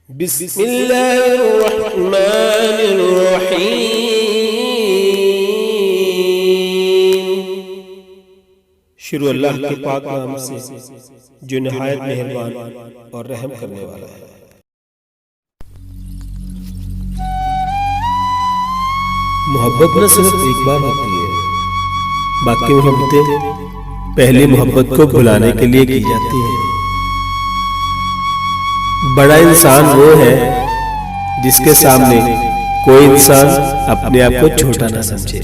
بسم اللہ الرحمن الرحیم۔ شروع اللہ کے پاک نام سے جو نہایت مہربان اور رحم کرنے والا ہے۔ محبت نہ صرف ایک بار ہوتی ہے، باقی محبتیں پہلی محبت کو بھلانے کے لیے کی جاتی ہیں۔ بڑا انسان وہ ہے جس کے سامنے کوئی انسان اپنے آپ کو چھوٹا نہ سمجھے۔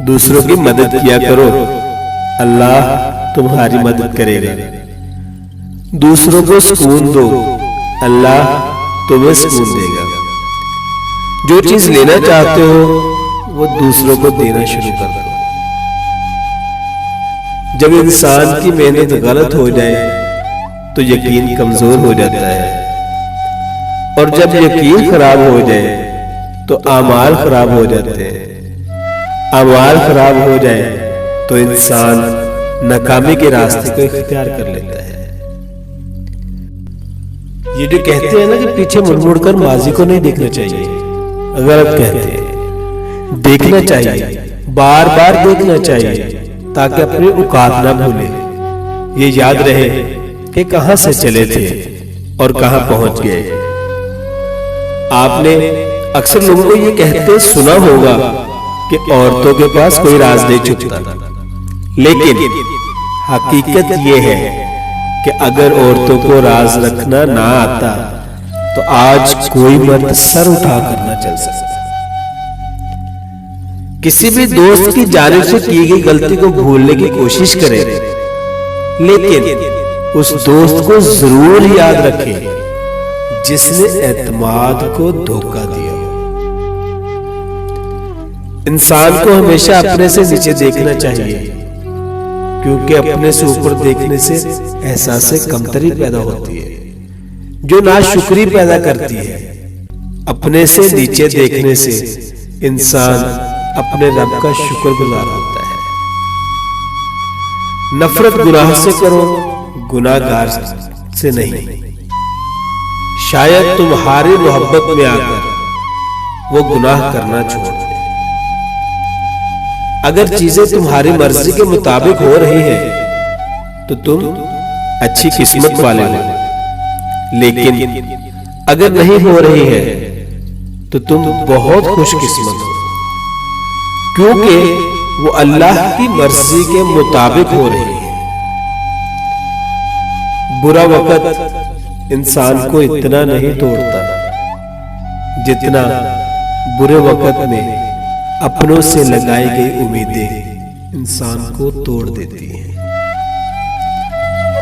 دوسروں کی مدد کیا کرو، اللہ تمہاری مدد کرے گا۔ دوسروں کو سکون دو، اللہ تمہیں سکون دے گا۔ جو چیز لینا چاہتے ہو وہ دوسروں کو دینا شروع کر دو۔ جب انسان کی محنت غلط ہو جائے تو یقین کمزور ہو جاتا ہے، اور جب یقین خراب ہو جائے تو اعمال خراب ہو جاتے ہیں۔ اعمال خراب ہو جائے تو انسان ناکامی کے راستے کو اختیار کر لیتا ہے۔ یہ جو کہتے ہیں نا کہ پیچھے مڑ مڑ کر ماضی کو نہیں دیکھنا چاہیے، غلط کہتے ہیں۔ دیکھنا چاہیے، بار بار دیکھنا چاہیے تاکہ اپنی اوقات نہ بھولے۔ یہ یاد رہے کہ کہاں سے چلے تھے اور کہاں پہنچ گئے۔ آپ نے اکثر لوگوں کو یہ کہتے سنا ہوگا کہ عورتوں کے پاس کوئی راز نہیں چھپتا، لیکن حقیقت یہ ہے کہ اگر عورتوں کو راز رکھنا نہ آتا تو آج کوئی مرد سر اٹھا کر نہ چل سکتا۔ کسی بھی دوست کی جانب سے کی گئی غلطی کو بھولنے کی کوشش کرے، لیکن اس دوست کو ضرور یاد رکھے جس نے اعتماد کو دھوکہ دیا۔ انسان کو ہمیشہ اپنے سے نیچے دیکھنا چاہیے، کیونکہ اپنے سے اوپر دیکھنے سے احساس کمتری پیدا ہوتی ہے جو ناشکری پیدا کرتی ہے۔ اپنے سے نیچے دیکھنے سے انسان اپنے رب کا شکر گزار ہوتا ہے۔ نفرت گناہ سے کرو، گناہ گار سے نہیں۔ شاید تمہاری محبت میں آ کر وہ گناہ کرنا چھوڑ دے۔ اگر چیزیں تمہاری مرضی کے مطابق ہو رہی ہیں تو تم اچھی قسمت والے ہو، لیکن اگر نہیں ہو رہی ہے تو تم بہت خوش قسمت ہو، کیونکہ وہ اللہ کی مرضی کے مطابق ہو رہی ہے۔ برا وقت انسان کو اتنا نہیں توڑتا جتنا برے وقت میں اپنوں سے لگائی گئی امیدیں انسان کو توڑ دیتی ہیں۔